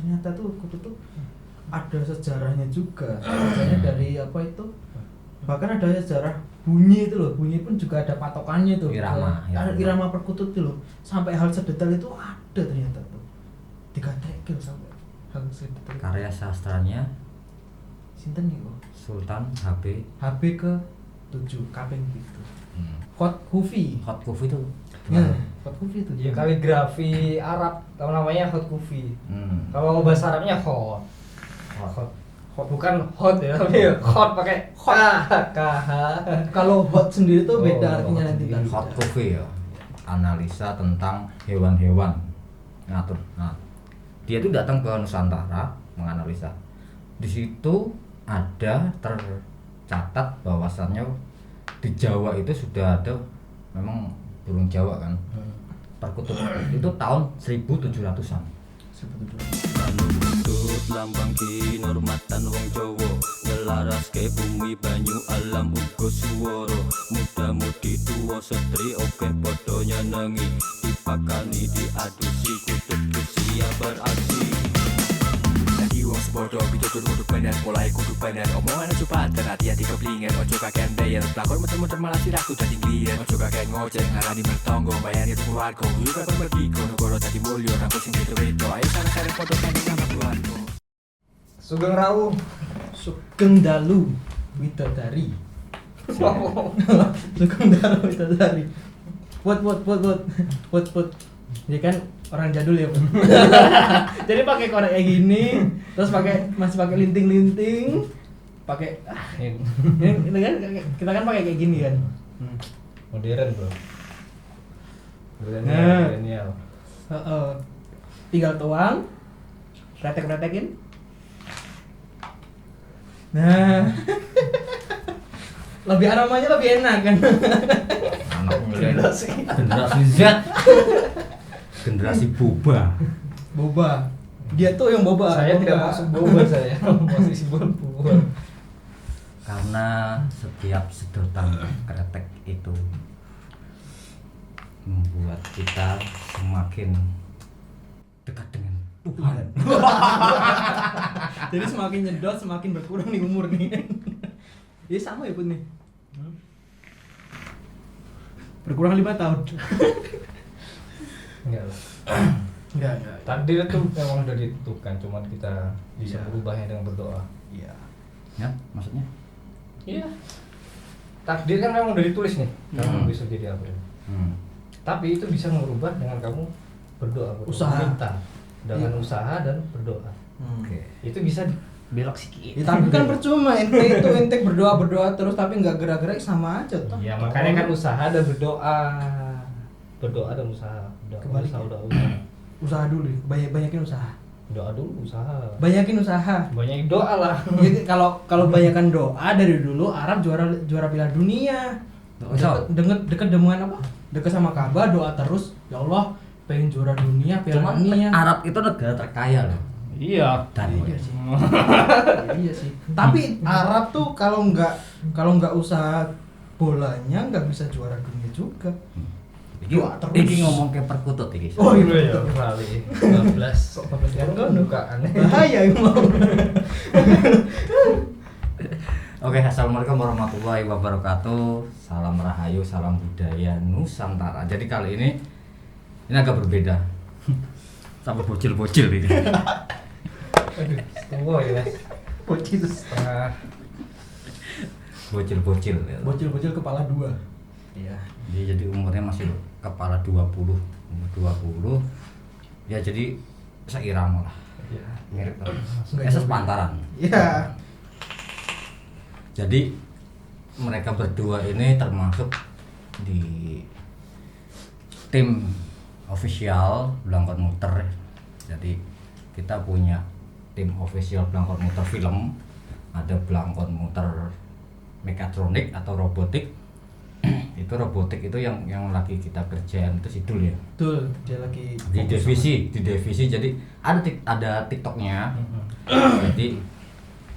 ternyata tuh kutut tuh ada sejarahnya juga. Sejarahnya dari apa itu? Bahkan ada sejarah bunyi itu loh. Bunyi pun juga ada patokannya tuh. Ada irama perkutut itu loh. Sampai hal sedetail itu ada ternyata tuh. 3 tekel sampai hal sedetail. Karya sastranya Sinten nih kok? Sultan HB ke 7 kaping gitu. Hot Kufi itu ya, hot kufi itu ya kaligrafi Arab kalau namanya hot kufi. Kalau bahasa Arabnya hot bukan hot ya tapi hot pakai k. kalau hot sendiri tuh beda artinya nanti kan. hot kufi ya, analisa tentang hewan-hewan ngatur. Nah, dia itu datang ke Nusantara menganalisa. Di situ ada tercatat bahwasannya di Jawa itu sudah ada memang burung Jawa kan. Perkutut itu tahun 1700-an. 1700. Perkutut lambang kinurmatan wong Jawa, ngelaraske bumi banyu alam uga swara. Muda-mudi tuwa setri oke padha nyenengi, dipakani diadusi kutut siap beraksi. Wong sepodo pitutur kudu bener, mulai kudu bener. Omongan aja paten, hati-hati keblinger. Ojo kakean bayar, pelakon muter-muter malah sirahku dadi ngliyen. Ojo kakean ngoceh, ngarani mertonggo, bayani itu keluarga. Dulu kapan berdiko, negara dadi mulya. Rambut sing beda-beda, ayo sareng-sareng podo kandeng nama keluarga. Sugeng Rawuh, Sugeng Dalu Widodari. Sugeng Dalu Widodari. Put. Ini kan orang jadul ya, Bun. Jadi pakai korek kayak gini, terus masih pakai linting-linting, pakai ini kan kita kan pakai kayak gini kan. modern bro. Milenial. Tinggal tuang, pretek-pretekin. Nah. Lebih aromanya lebih enak kan. Anak generasi Z. Generasi boba. Dia tuh yang boba. Saya tidak masuk boba saya. Posisi boba. Karena setiap sedotan kretek itu membuat kita semakin dekat dengan Tuhan. Jadi semakin nyedot semakin berkurang nih umur nih. Ini sama ya Put nih. Berkurang 5 tahun. Enggak. Takdir itu memang udah ditentukan, cuman kita bisa berubahnya dengan berdoa. Iya. Ya, maksudnya? Iya. Takdir kan memang udah ditulis nih, kamu bisa jadi apa. Tapi itu bisa merubah dengan kamu berdoa, minta dengan usaha dan berdoa. Oke. Itu bisa Belok sikit. Ya, tapi kan percuma ente berdoa terus tapi nggak gerak-gerak sama aja toh. Ya makanya kan usaha dan berdoa. Berdoa dan usaha. Kebalik. Usaha. Usaha dulu, banyakin usaha. Doa dulu usaha. Banyakin usaha. Banyakin doa lah. Jadi kalau banyakan doa dari dulu Arab juara Piala Dunia. Deket dengan apa? Deket sama Ka'bah, doa terus. Ya Allah, pengen juara dunia, Piala Dunia. Arab itu negara terkaya loh. Iya. Iya sih. Iya sih. Tapi Arab tuh kalau nggak usaha bolanya nggak bisa juara dunia juga. Doa terus. Iki ngomong ke perkutut iki. Oh iya kali. 12 kan bukaan. Bahaya mau. Oke, assalamualaikum warahmatullahi wabarakatuh. Salam rahayu, salam budaya Nusantara. Jadi kali ini agak berbeda. Sama bocil-bocil ini. Aduh, tua ya. Bocil Setengah. Bocil-bocil ya. Bocil kepala 2. Iya. Jadi umurnya masih kepala 20. Umur 20. Ya jadi seirama lah. Iya. Mirip lah. Sepantaran. Iya. Jadi mereka berdua ini termasuk di tim official Blangkon Muter. Jadi kita punya tim official Blangkon Muter film, ada Blangkon Muter mekatronik atau robotik. Itu robotik itu yang lagi kita kerjain itu Sidul ya. Betul, dia lagi Di divisi jadi ada TikToknya. Jadi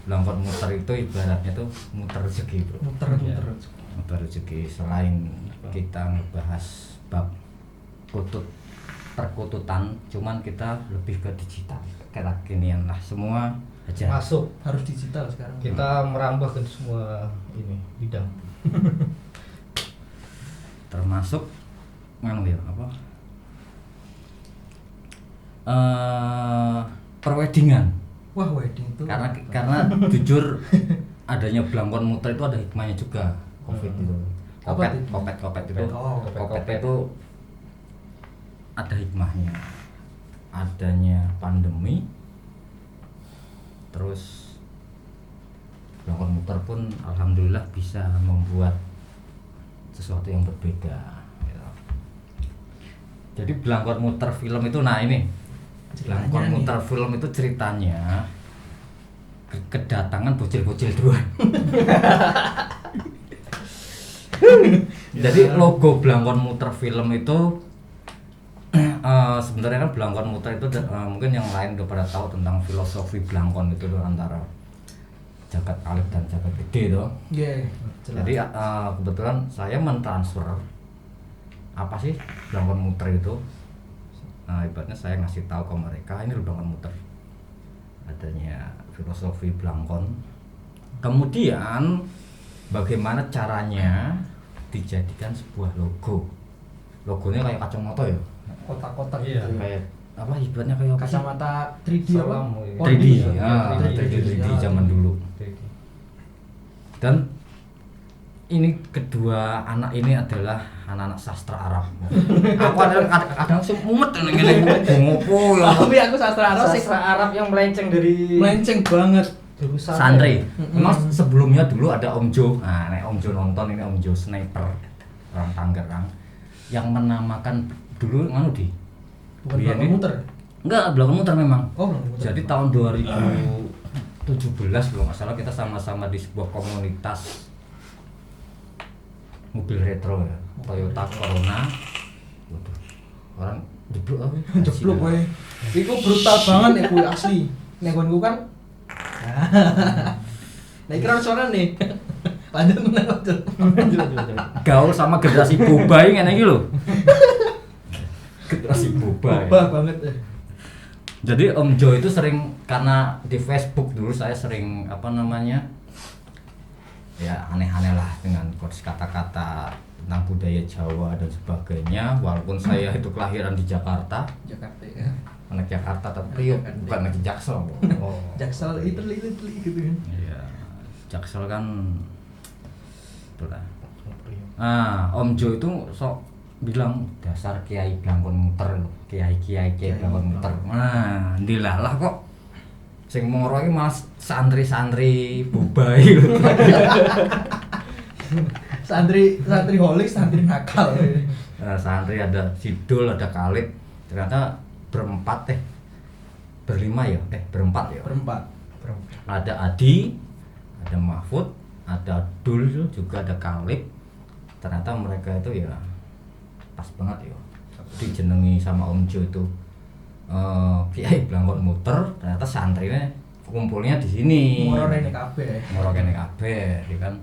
Blangkon Muter itu ibaratnya tuh muter rezeki, bro. Muter rezeki. Selain kita ngebahas bab perkututan, cuman kita lebih ke digital. kayak ginian lah semua aja. Masuk. Harus digital sekarang. Kita merambah ke semua ini bidang. Termasuk nganu ya apa? Perwedingan. Wah, wedding itu. Karena jujur adanya Blangkon Muter itu ada hikmahnya juga. Covid itu. Apa Kopet itu. Oh, Kopet itu ada hikmahnya. Adanya pandemi. Terus Blangkon Muter pun alhamdulillah bisa membuat sesuatu yang berbeda gitu. Jadi Blangkon Muter film itu Blangkon Muter film itu ceritanya kedatangan bocil-bocil dua. Jadi logo Blangkon Muter film itu sebenarnya kan Blangkon Muter itu mungkin yang lain udah pada tahu tentang filosofi Blangkon itu antara jagat alit dan jagat gede itu. Yeah, jadi kebetulan saya mentransfer apa sih Blangkon Muter itu. Nah, ibaratnya saya ngasih tahu ke mereka ini Blangkon Muter. Adanya filosofi Blangkon. Kemudian bagaimana caranya dijadikan sebuah logo. Logonya kayak kacamata ya. Kotak-kotak Iya. gitu. Kayak apa ibaratnya kayak apa sih? Kacamata 3D apa? Salam, ya. 3D, ya, 3D zaman dulu. 3D. Dan ini kedua anak ini adalah anak-anak sastra Arab. Aku kadang sih mumet ngene ngopo ya. Tapi aku sastra Arab sih. Sastra Arab yang melenceng dari Melenceng banget. jurusan Santri. Mm-mm. Memang sebelumnya dulu ada Om Jo. Nah, nek Om Jo nonton ini Om Jo sniper orang Tangerang yang menamakan dulu nganu di. Bukan Biar Blangkon ini- Muter. Enggak, Blangkon Muter memang. Oh, Blangkon Muter. Jadi tahun 2017 kalau nggak salah kita sama-sama di sebuah komunitas mobil retro ya, Toyota Corona. Waduh, orang jeblok apa? jeblok kowe. Iku brutal banget ya kuwi asli. Nek nggonku kan. Nah, iki soalnya nih. Lanjut. Gaul sama generasi boba ini ngene iki lho. Generasi boba. Boba banget. Jadi Om Jo itu sering karena di Facebook dulu saya sering apa namanya ya aneh-aneh lah dengan quotes kata-kata tentang budaya Jawa dan sebagainya. Walaupun saya itu kelahiran di Jakarta, Jakarta ya. anak Jakarta tapi yuk, bukan anak Jaksel. Oh. Jaksel itu gitu kan. Iya, Jaksel kan itulah. Om Jo itu sok bilang dasar Kiai Blangkon Muter, Kiai Blangkon Muter. Nah, dilalah kok sing moro iki mas santri-santri bubai lho. Santri holik, santri nakal. Nah, santri ada Sidul, ada Khalid. Ternyata berempat berlima ya, berempat ya. Berempat. Ada Adi, ada Mahfud, ada Dul juga ada Khalid. Ternyata mereka itu ya pas banget ya. Dijenengi sama Om Jo itu Kiai Blangkon Muter, ternyata santrinya kumpulnya di sini. Moro rene kabeh. Moro kene kabeh, ya kan.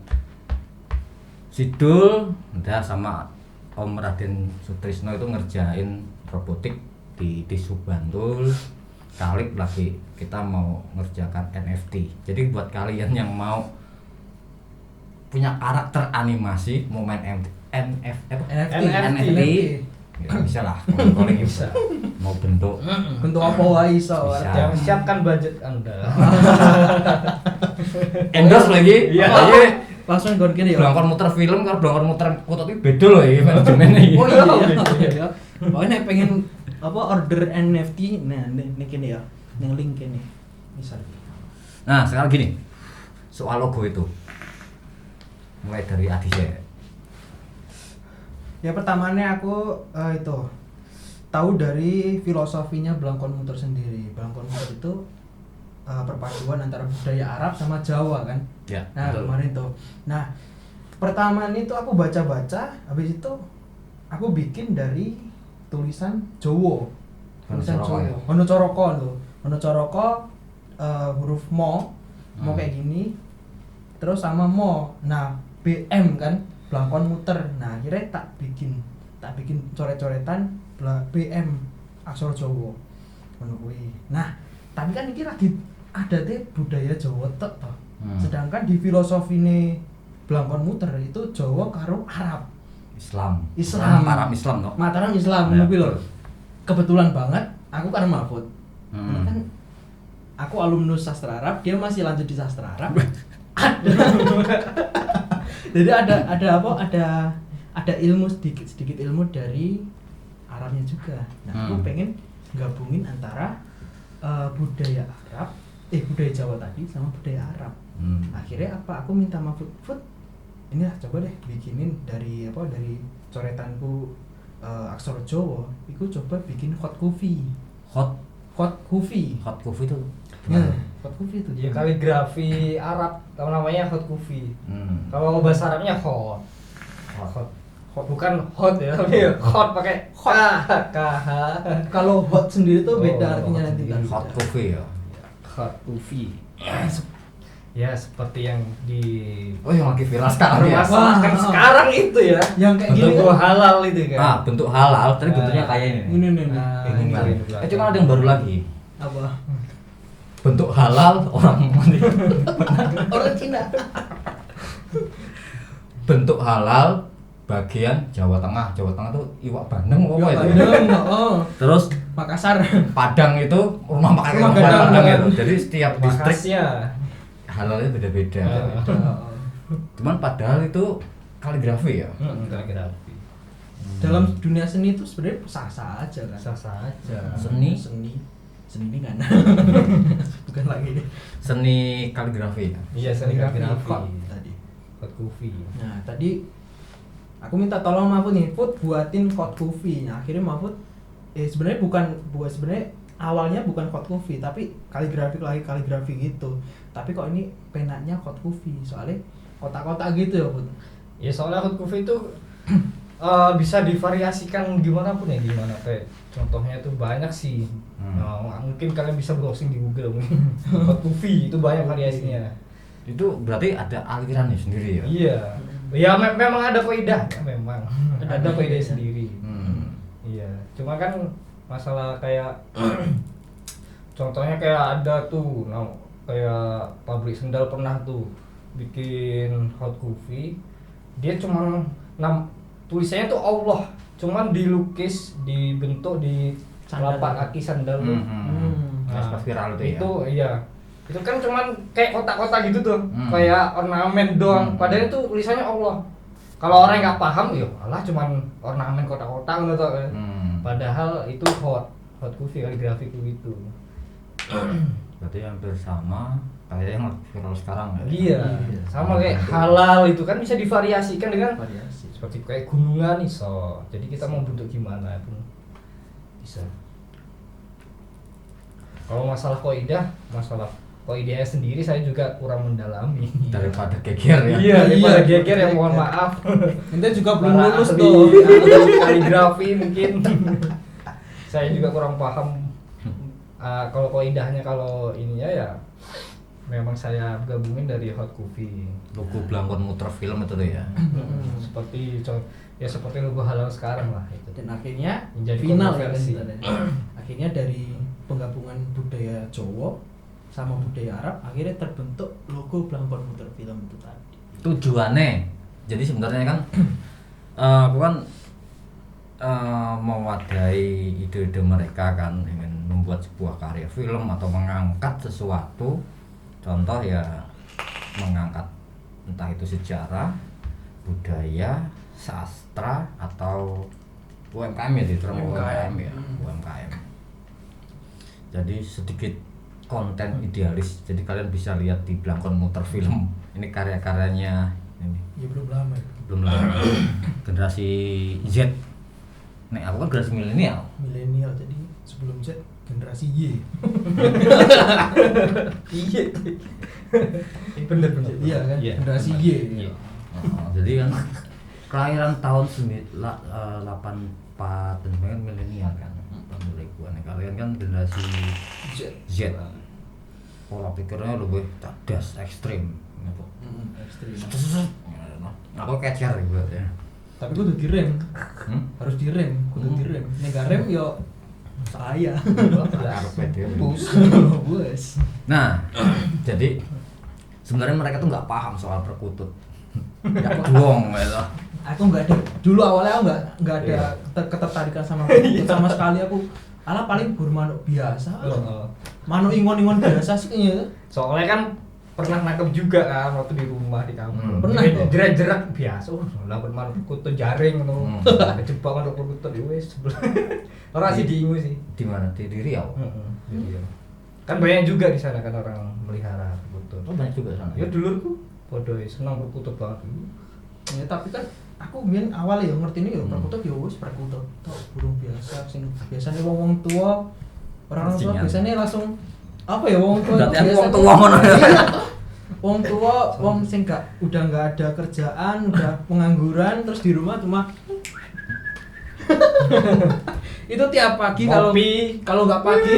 Sidul udah sama Om Raden Sutrisno itu ngerjain robotik di Subbantul. Khalid lagi kita mau ngerjakan NFT. Jadi buat kalian yang mau punya karakter animasi mau main NFT ya bisa lah, calling bisa. Mau bentuk apa wae iso. Bisa. Siapkan budget Anda. endorse lagi. Iya. Lagi Langsung nggon kene ya. Blangkon Muter film karo Blangkon Muter foto itu beda loh ya manajemennya. Oh iya. Pokoknya pengen apa order NFT nah nih kene ya. Yang link kene. Misal. Nah sekarang gini, soal logo itu mulai dari Adi saya. Ya pertamanya aku itu tahu dari filosofinya Blangkon Muter sendiri. Blangkon Muter itu perpaduan antara budaya Arab sama Jawa kan. Ya, Nah betul. kemarin tuh. Nah pertama itu aku baca-baca, habis itu aku bikin dari tulisan Jawa. Tulisan Honocoroko Jawa. ya? Honocoroko loh. Honocoroko huruf mo kayak gini. Terus sama mo. Nah BM kan Blangkon Muter. Nah akhirnya tak bikin coret-coretan BM aksara Jawa. Ngono kuwi. Nah Tapi kan ini lagi ada budaya Jawa tok toh. Sedangkan di filosofine Blangkon Muter itu Jawa karo Arab. Islam. Mataram Islam toh. Mataram Islam ngono lho. Kebetulan banget aku kan Mahfud. Ini kan aku alumnus sastra Arab, dia masih lanjut di sastra Arab. Jadi ada ilmu sedikit ilmu dari Arabnya juga. Nah, aku pengen gabungin antara budaya Arab, budaya Jawa tadi sama budaya Arab. Akhirnya aku minta sama Food, ini lah coba deh bikinin dari coretanku aksara Jawa, aku coba bikin hot coffee. Hot coffee itu ya, hot coffee itu ya kaligrafi Arab namanya hot coffee. Kalau bahasa Arabnya hot bukan hot ya, tapi hot pakai KH. Kalau hot sendiri tuh beda artinya nanti kan. Hot coffee ya. Hot coffee. Ya seperti yang yang lagi viral sekarang ya. Kan sekarang itu ya. Yang kayak gini bentuk halal itu kan. Bentuk halal, tapi bentuknya kayak ini. Ini. Cuma ada yang baru lagi. Apa? Bentuk halal orang Cina. Bentuk halal bagian Jawa Tengah. Jawa Tengah tuh Iwak Bandeng apa itu? Terus Makassar. Padang itu rumah makan Padang itu. Jadi setiap distrik halalnya beda-beda. Cuman padahal itu kaligrafi ya. Kaligrafi. Dalam dunia seni itu sebenarnya sah-sah aja kan. Sah-sah aja. Seni ini kan. Bukan lagi deh. Seni kaligrafi. Iya, seni kaligrafi tadi. Hot coffee. Nah, tadi aku minta tolong Mahfud nih, buatin hot coffee. Nah, akhirnya Mahfud sebenarnya sebenarnya awalnya bukan hot coffee, tapi kaligrafi gitu. Tapi kok ini penanya hot coffee, soalnya kotak-kotak gitu ya, Bud. Ya soalnya hot coffee itu bisa divariasikan gimana pun ya, gimana kayak contohnya itu banyak sih. Mungkin kalian bisa browsing di Google hot coffee itu banyak variasinya. Itu berarti ada alirannya sendiri ya? Iya. Ya memang ada kaidahnya, memang ada kaidahnya sendiri. Iya. Cuma kan masalah kayak contohnya kayak ada tuh kayak pabrik sendal pernah tuh bikin hot coffee, dia cuma tulisannya tuh Allah, cuman dilukis dibentuk di telapak kaki sandal tuh. Pas viral itu ya. Itu iya. Itu kan cuman kayak kotak-kotak gitu tuh, kayak ornamen doang. Padahal itu tulisannya Allah. Kalau orang nggak paham, ya Allah cuman ornamen kotak-kotak gitu kan. Padahal itu hot coffee kaligrafi gitu. Berarti hampir sama kayak yang viral sekarang ya? Iya. Sama kayak halal itu kan bisa divariasikan dengan variasi. Seperti kayak gunungan iso. Jadi kita mau bentuk gimana pun bisa. Kalau masalah koidahnya sendiri saya juga kurang mendalami. Daripada geger ya. Iya, daripada geger ya mohon maaf. Ente juga belum Para lulus ahli tuh. Kaligrafi mungkin. Saya juga kurang paham. Kalau koidahnya, kalau ininya ya memang saya gabungin dari hot coffee. Logo Blangkon Muter film itu tuh ya. Seperti logo halal sekarang lah itu. Dan akhirnya menjadi final kontroversi. Akhirnya dari penggabungan budaya Jawa sama budaya Arab akhirnya terbentuk logo Blangkon Muter film itu tadi. Tujuannya, jadi sebenarnya kan aku kan mewadahi ide-ide mereka kan, ingin membuat sebuah karya film atau mengangkat sesuatu. Contoh ya mengangkat entah itu sejarah, budaya, sastra atau UMKM ya, UMKM ya, UMKM. Jadi sedikit konten idealis. Jadi kalian bisa lihat di Blangkon Muter film. Ini karya-karyanya ini. Ya belum lama. Generasi Z. Nek aku kan generasi milenial. Milenial, jadi sebelum Z generasi Y. Iya. Bener. Iya kan? Generasi Y. Jadi kan kelahiran tahun 84 dan kan milenial kan. Tahun 2000-an. Kalian kan generasi Z. Pola pikirnya lebih cerdas, ekstrim. Ekstrim. Aku catcher gitu ya. Tapi kudu direm. Harus direm, kudu direm. Nek gak rem yo Saya. Bus. Bus. Nah, jadi sebenarnya mereka tuh nggak paham soal perkutut. Ya bohong gitu. Aku nggak ada dulu awalnya aku nggak ada ketertarikan sama perkutut sama sekali aku. Alah paling bermanuk biasa. Manuk ingon-ingon biasa sih kayaknya. Soalnya kan pernah nangkep juga kan waktu di rumah di kampung. Pernah, kok. jerat-jerat biasa. Lawan manuk perkutut jaring ngono. Kejebak manuk perkutut wis. Ora sih diingu sih. Di mana? Di Riau. Iya. Kan banyak juga di sana kan orang melihara perkutut. Oh, banyak juga sana. Ya dulurku podo seneng perkutut banget. Ya tapi kan aku mien awal ya ngerti ini ya perkutut ya wis perkutut tok burung biasa sing biasanya wong tua orang tua biasanya langsung apa ya wong tua berarti aku wong tua ngono ya. Wong tua wong sing udah nggak ada kerjaan udah pengangguran terus di rumah cuma itu tiap pagi kalau nggak pagi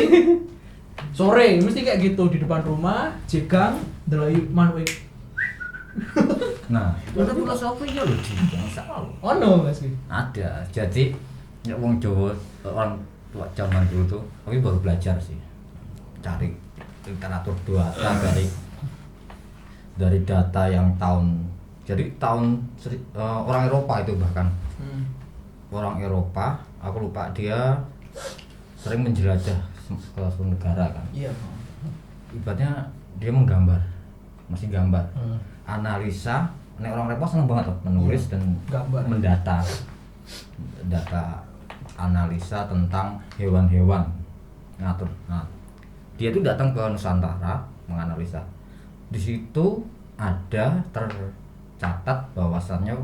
sore mesti kayak gitu di depan rumah jegang delok manuk. Nah, itu filosofinya loh di bangsa lo. Oh no Mas. Ada. Jadi ya wong Jawa orang tua zaman dulu tuh, tapi baru belajar sih. Cari literatur data dari data yang orang Eropa itu bahkan. Orang Eropa, aku lupa dia sering menjelajah ke suatu negara kan. Iya. Ibaratnya dia menggambar, masih gambar. Analisa, orang Eropa seneng banget tuh menulis dan gambar. mendata analisa tentang hewan-hewan ngatur. Nah, dia tuh datang ke Nusantara menganalisa. Di situ ada tercatat bahwasannya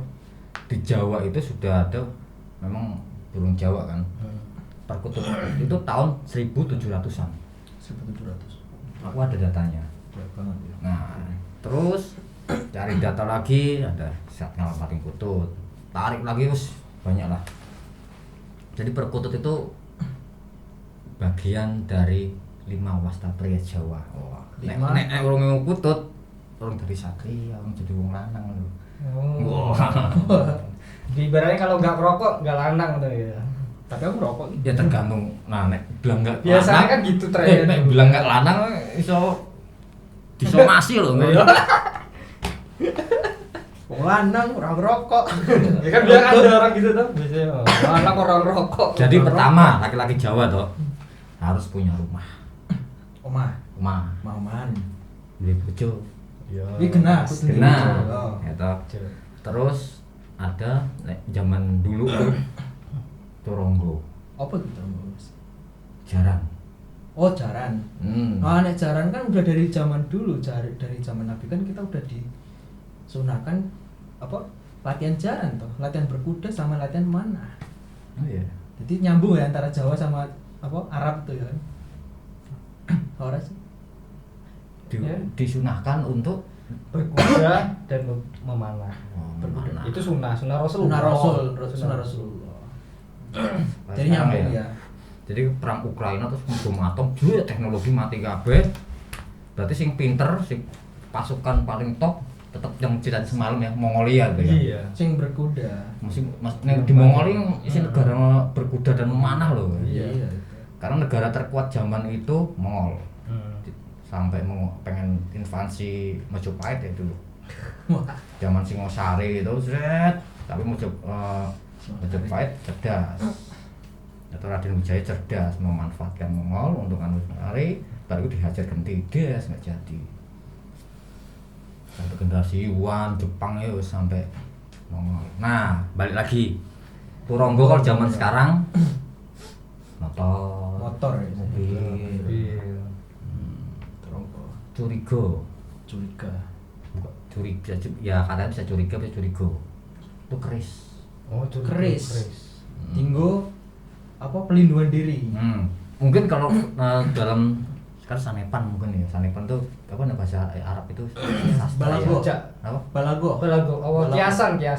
di Jawa itu sudah ada memang burung Jawa kan. Perkutut itu tahun 1700-an. 1700. Aku ada datanya. Banget ya. Nah, terus cari data lagi ada saat ngalamin kutut, tarik lagi terus banyak lah. Jadi perkutut itu bagian dari 5 wasta pria Jawa. Wah, nek orang mau kutut, orang dari satria, orang jadi wong lanang lho. Oh. Ibaratnya kalau nggak merokok nggak lanang tuh ya. Tapi aku merokok. Ya tergantung. Nah, nek bilang nggak biasanya kan gitu trennya. Nek bilang nggak lanang iso disomasi loh. Wong lanang ora ngerokok. Ya kan biar ada orang gitu tuh biasanya. Lanang orang rokok. Jadi pertama laki-laki Jawa tuh harus punya rumah. Omahan. Beli bojo. Iya. Iki genah. Gitu. Terus ada zaman dulu tuh Turonggo. Apa gitu Mas? Jaran. Oh, jaran. Nah, nek jaran kan udah dari zaman dulu, dari zaman Nabi kan kita udah disunahkan apa? Latihan jaran toh, latihan berkuda sama latihan mana. Oh iya. Jadi nyambung ya antara Jawa sama apa? Arab tuh ya kan. Ora sih. Disunahkan untuk berkuda dan memanah. Memanah. Itu sunnah Rasul. Sunnah Rasulullah. Jadi nyambung ya. Jadi perang Ukraina terus bom atom, teknologi mati kabeh. Berarti sing pinter, sing pasukan paling top tetap yang cerita semalam ya Mongolia gitu ya. Iya. Sing berkuda. Maksudnya di Mongolia isi negara berkuda dan memanah loh. Iya. Karena negara terkuat zaman itu Mongol. Sampai mau pengen invasi Majapahit ya dulu. Zaman Singosari itu tapi Majapahit cerdas. Atau Raden Wijaya cerdas memanfaatkan Mongol untuk Majapahit, baru dihajar ganti des nggak jadi. Sampai generasi Yuan, Jepang ya sampai Mongol. Nah, balik lagi. Turonggo kalau zaman sekarang motor Ya, mobil. Turonggo. Curiga ya katanya bisa curiga bisa curigo itu keris. Oh, itu Keris. Tinggo apa pelindungan diri. Mungkin kalau dalam sekarang sanepan mungkin ya. Sanepan tuh apa bahasa Arab itu Balago. Apa? Balago. Oh, kiasan. Iya,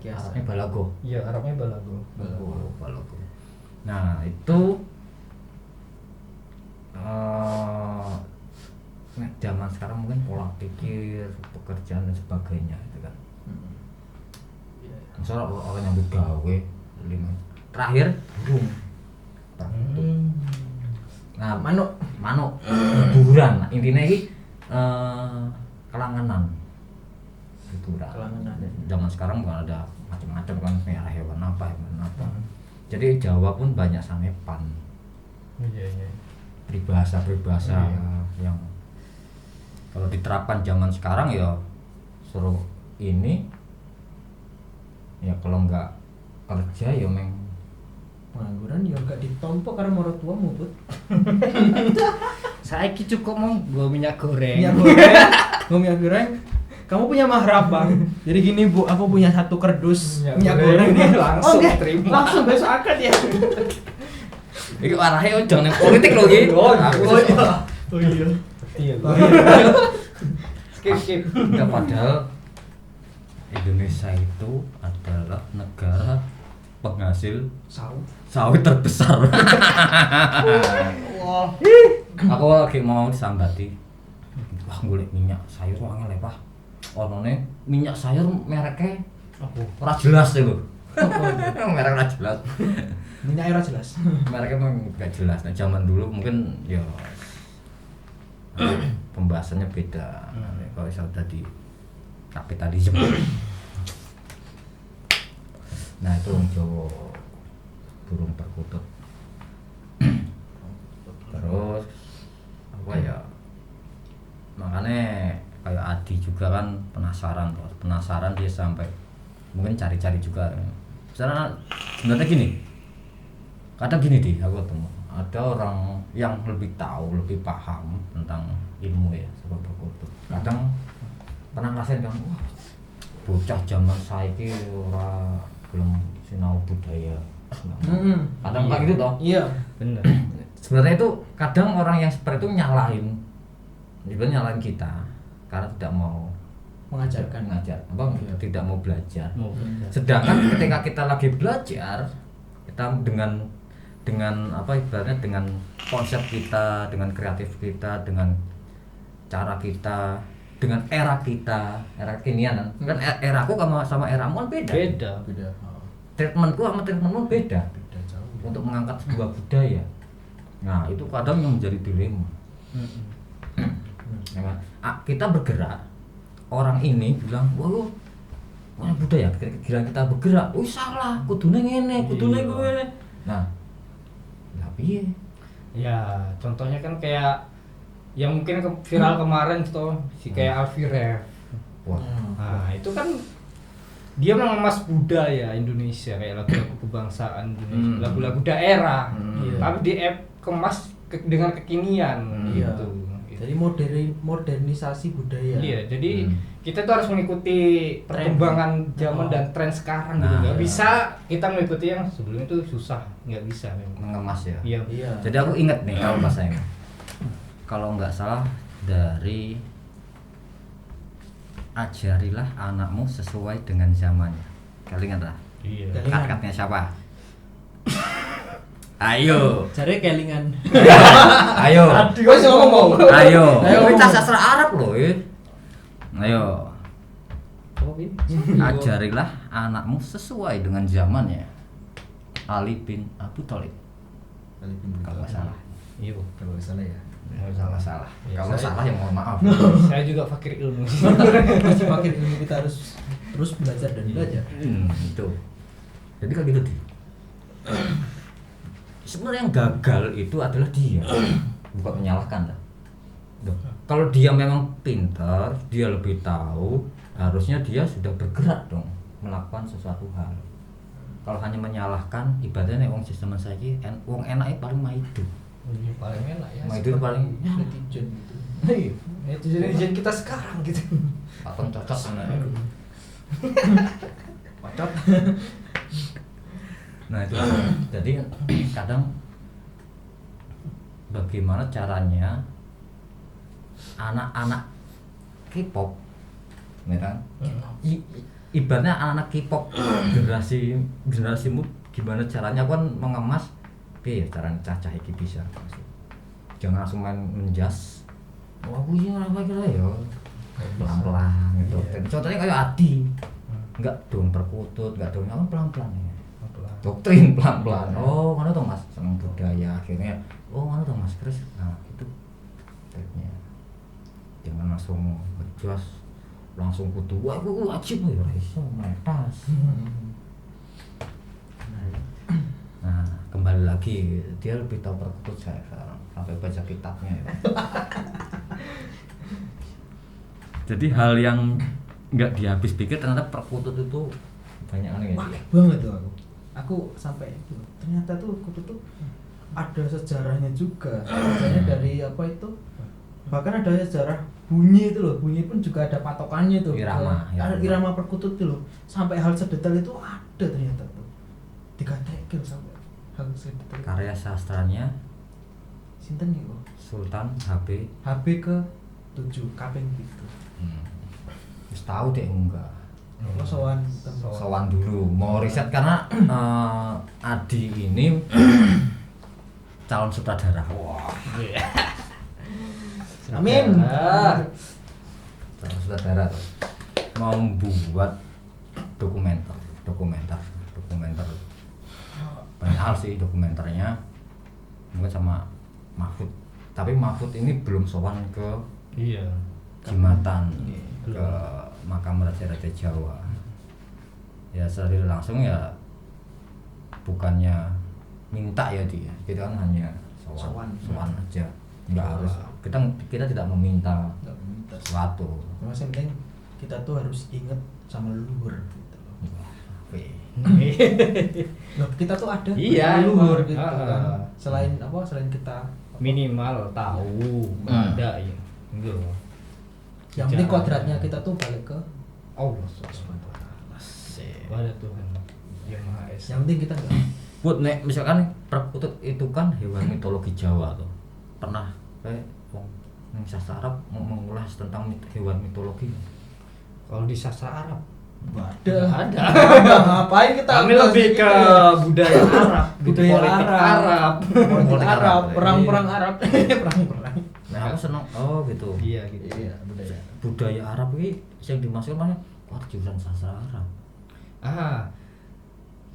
kiasan. Arabnya balago. Iya, Arabnya balago. Balago. Nah, itu zaman sekarang mungkin pola pikir, pekerjaan dan sebagainya itu kan. Misalnya orang yang gawe 5 terakhir burung. Nah, manuk hiburan. Nah, intinya ini kelanganan. Hiburan. Kelanganan. Zaman sekarang bukan ada macam-macam kan, merah hewan apa. Jadi Jawa pun banyak sangepan. Iya. Peribahasa yang kalau diterapkan zaman sekarang ya suruh ini ya kalau nggak kerja ya pengangguran ya gak ditompo karena orang tuamu Put. Saiki cukup mau gua minyak goreng. Minyak goreng. Kamu punya mahrabang. Jadi gini Bu, aku punya 1 kerdus minyak goreng nih langsung Oke, terima. langsung besok akad ya. itu arahnya jangan yang politik loh gitu. Oh iya. Iya. Skip. Enggak, padahal Indonesia itu adalah negara penghasil sawit terbesar. Wah. Aku lagi mau disambati. Wah, golek minyak sayur angel ya, Pak. Onone minyak sayur mereknya ora jelas lho. Merek ora jelas. Minyak ora jelas. Mereknya memang enggak jelas. Nah, zaman dulu mungkin ya pembahasannya beda. Kalau misal tadi kapitalisme. Nah, itu wong Jawa burung perkutut. Terus apa ya? Makanya kayak Adi juga kan penasaran dia sampai mungkin cari-cari juga. Sebenarnya gini. Kadang gini aku ketemu ada orang yang lebih tahu, lebih paham tentang ilmu ya sebab perkutut. Kadang pernah ngerasain kan, wah bocah zaman saiki ora belum sinau budaya. Kadang kayak gitu toh. Iya, Bener. Sebenarnya itu kadang orang yang seperti itu nyalahin kita karena tidak mau mengajar, tidak mau belajar. Sedangkan ketika kita lagi belajar, kita dengan apa ibaratnya dengan konsep kita, dengan kreatif kita, dengan cara kita, dengan era kekinian kan era aku sama eramu kan beda. Treatmentku sama treatmentmu beda jauh. untuk mengangkat sebuah budaya. Nah, itu kadang yang menjadi dilema. Kita bergerak, orang ini bilang, wah, mana budaya? Kira kita bergerak, wih salah, kudune ngene, kudune ngene. Nah, piye? Ya, contohnya kan kayak yang mungkin viral kemarin tuh si kayak Alfie Rev. Wah. Nah, itu kan dia mengemas budaya Indonesia kayak lagu-lagu kebangsaan Indonesia, lagu-lagu daerah. Tapi dikemas dengan kekinian gitu. Jadi modernisasi budaya. Iya, jadi kita tuh harus mengikuti perkembangan zaman dan tren sekarang gitu. Nggak bisa kita mengikuti yang sebelumnya itu susah, nggak bisa memang. Mengemas ya. Iya. Jadi aku ingat nih kalau bahasanya. Kalau nggak salah dari ajarilah anakmu sesuai dengan zamannya. Kalian ingat lah? Iya. Kat-katnya siapa? Ayo. Cari kelingan. Ayo. Wes ngomong. Ayo. Ayo. Kita sastra Arab loh, Ayo. Ajarilah anakmu sesuai dengan zamannya. Ali bin Abu Thalib. Kalau nggak salah. Iya. Kalau salah ya. Salah. Ya, Kalau salah ya mohon maaf. Saya juga fakir ilmu. Masih pakai ilmu, kita harus terus belajar dan belajar. Itu. Jadi kayak gitu sih. Sebenarnya yang gagal itu adalah dia, bukan menyalahkan lah. Kalau dia memang pintar, dia lebih tahu, harusnya dia sudah bergerak dong melakukan sesuatu hal. Kalau hanya menyalahkan, ibaratnya wong sistem saiki, wong enaknya paling maido. Paling enak ya. Maido paling Netizen gitu. Netizen kita sekarang gitu. patung cocok sana. Pacot. Nah itu jadi kadang bagaimana caranya anak-anak K-pop, ya kan? Ibaratnya anak K-pop generasimu gimana caranya kan mengemas, ya caranya cacah iki bisa. Jangan langsung main menjas. Wah, aku ini apa kira ya? Pelan-pelan gitu. Contohnya kayak Adi, enggak dong perkutut, enggak dong pelan-pelan ya. doktrin pelan-pelan. Oh mana tuh mas seneng budaya akhirnya. Oh mana tuh mas Kris. Nah itu tekniknya. Jangan langsung ngejos, langsung kudu wah aku wajib ya iso metas. Nah kembali lagi dia lebih tahu perkutut saya sekarang sampai baca kitabnya ya. Jadi hal yang nggak dihabis pikir ternyata perkutut itu banyak aneh ya. Banget tuh aku sampai itu ternyata tuh kutut tuh ada sejarahnya juga. Sejarahnya dari apa itu, bahkan ada sejarah bunyi itu loh, bunyi pun juga ada patokannya tuh. Irama perkutut itu loh, sampai hal sedetail itu ada ternyata tuh, dikatakan sampai hal sedetail. Karya sastranya sinten nih kok? Sultan HB ke 7 kaping gitu. Terus tahu deh enggak. Sowan Dulu mau riset karena Adi ini calon sutradara. Wah. Amin. Calon sutradara tuh. Mau membuat dokumenter. Banyak hal sih dokumenternya. Mungkin sama Mahfud. Tapi Mahfud ini belum sowan ke Jimatan, ke makam raja-raja Jawa. Ya secara langsung ya bukannya minta ya dia, kita kan hanya sowan aja, nggak harus kita tidak meminta sesuatu. Mas yang penting kita tuh harus inget sama leluhur gitu loh. Loh, kita tuh ada leluhur gitu kan. Selain kita minimal tahu ada ya. Gitu. Yang penting kodratnya kita tuh balik ke Allah Subhanahu wa taala. Pada Tuhan Yang Maha Esa. Yang penting kita enggak. Buat nek misalkan perkutut itu kan hewan mitologi Jawa tuh. Pernah wong ning sastra Arab mengulas tentang hewan mitologi. Kalau di sastra Arab ada. Ngapain kita? Kami lebih ke budaya Arab, budaya politik Arab. Politik Arab, perang-perang Arab. Perang-perang. Nah, aku seneng gitu. Iya gitu. Iya, Budaya Arab ini yang dimasukkan mana? Wah, jurusan sastra Arab.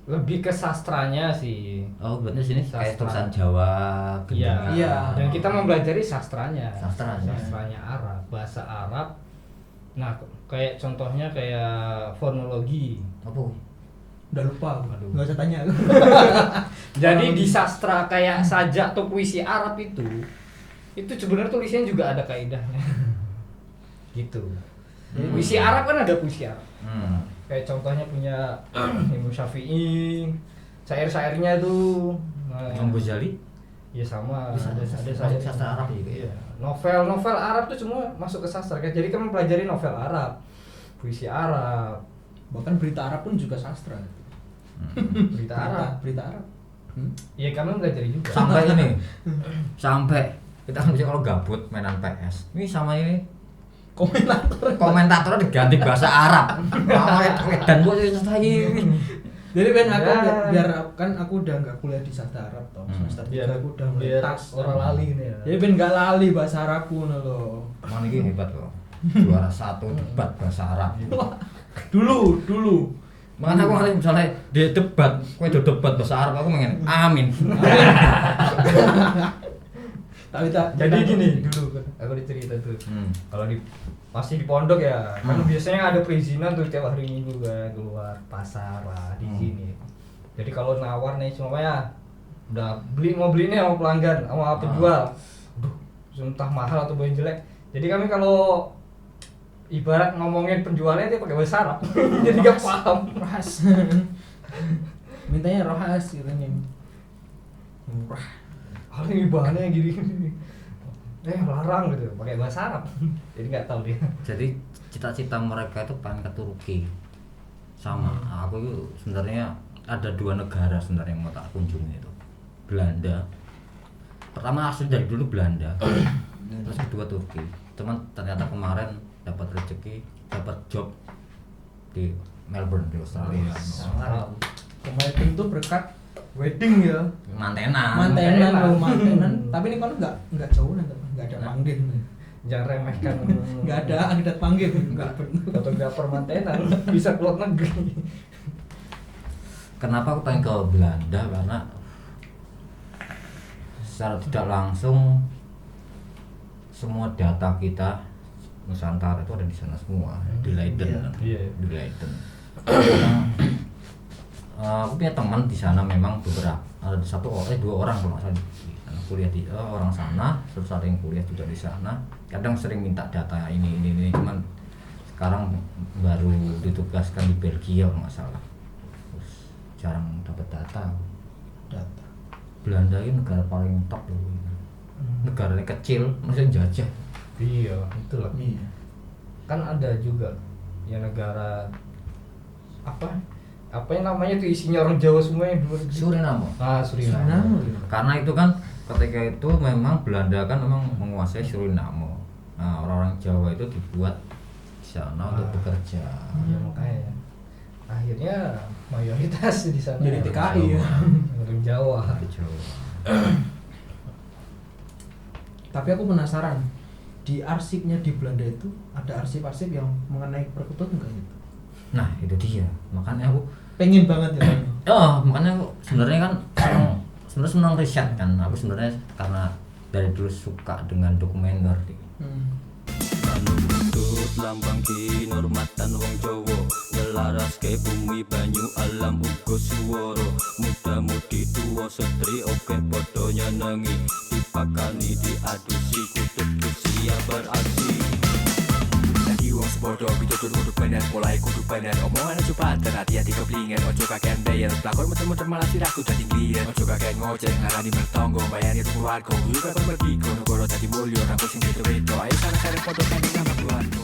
Lebih ke sastranya sih. Oh, berarti sini kayak tulisan Jawa. Iya. Dan kita mempelajari sastranya. Sastranya Arab, bahasa Arab. Nah, kayak contohnya kayak fonologi. Apa? Udah lupa, nggak usah tanya. Jadi di sastra kayak sajak atau puisi Arab itu sebenarnya tulisannya juga ada kaidahnya. Gitu. Puisi Arab kan ada puisi Arab. Kayak contohnya punya Imam Syafi'i, syair-syairnya tuh. Imam Ghazali? Ya sama. Ada sastra Arab juga ya. Novel Arab tuh semua masuk ke sastra kan. Jadi kan mempelajari novel Arab, puisi Arab, bahkan berita Arab pun juga sastra. Berita Arab. Iya, kami mempelajari juga. Sampai kita kan bisa kalau gabut mainan PS. Ini sama ini komentatornya diganti bahasa Arab. Dan gua selesai. Jadi Ben aku biar kan aku udah nggak kuliah di sastra Arab toh. Semester 3 aku udah mulai tas orang lali ini ya. Jadi Ben nggak lali bahasa Arabku loh. Mana ini hebat loh. Juara 1 debat bahasa Arab. Dulu. Makanya aku kali misalnya dia debat, kowe debat bahasa Arab aku pengen amin. Tapi jadi gini dulu kan aku dicerita tuh. Kalau masih di pondok ya, kan biasanya ada perizinan tuh tiap hari Minggu kan keluar pasar lah di sini. Jadi kalau nawar nih cuma ya udah mau beli nih sama pelanggan, sama penjual. Aduh, entah mahal atau bahan jelek. Jadi kami kalau ibarat ngomongin penjualnya dia pakai bahasa Arab. Jadi enggak paham. Rohas. Mintanya rohas gitu nih. Murah. Hal ini bahannya gini. Larang gitu pakai bahasa Arab. Jadi nggak tahu dia. Jadi cita-cita mereka itu pengen ke Turki. Sama aku itu sebenarnya ada 2 negara sebenarnya yang mau tak kunjungi itu. Belanda. Pertama asli dari dulu Belanda. Terus kedua Turki. Cuman ternyata kemarin dapat rezeki, dapat job di Melbourne di Australia. Kemarin itu berkat wedding ya. Mantenan. Tapi ini kan enggak jauh nanti, enggak ada panggil. Jangan remehkan. Enggak ada agenda panggil, enggak fotografer mantenan bisa keluar negeri. kenapa aku pengen ke Belanda, karena secara tidak langsung semua data kita Nusantara itu ada di sana semua, di Leiden. Iya. Di Leiden. Aku punya teman di sana, memang beberapa, ada dua orang kalau nggak salah di sana kuliah di orang sana, terus ada yang kuliah juga di sana. Kadang sering minta data ini, cuman sekarang baru ditugaskan di Belgia kalau nggak salah, terus jarang dapat data. Belanda ini negara paling top loh, negaranya kecil, maksudnya jajah. Iya, itulah. Iya. Kan ada juga ya negara apa yang namanya tuh isinya orang Jawa semua yang dulu. Suriname. Suriname. Karena itu kan ketika itu memang Belanda kan memang menguasai Suriname. Nah, orang-orang Jawa itu dibuat di sana untuk bekerja. Ya makanya akhirnya mayoritas di sana Jadi TKI ya. orang Jawa. Tapi aku penasaran, di arsipnya di Belanda itu ada arsip-arsip yang mengenai perkutut enggak gitu? Nah itu dia, makanya aku Pengen banget ya. makanya aku sebenarnya kan senang riset kan. Aku sebenarnya karena dari dulu suka dengan dokumenter. Anu butut lambang kinurmatan wong Jawa, ngelaraske bumi banyu alam uga swara, muda-mudi tuwa setri oke padha nyenengi, dipakani diadusi kutub siap beraksi. Lagi wong sebodoh pitutur kudu bener, mulai kudu bener, omongan aja paten, hati-hati keblinger, ojo kakean bayar, pelakon muter-muter malah sirahku dadi ngliyen, ojo kakean ngoceh ngarani mertonggo, bayani tuku warga, kudu kakon mergi, kono goro dadi mulya, rambut sing beda-beda, ayo sana-sana foto kandeng nama keluarga.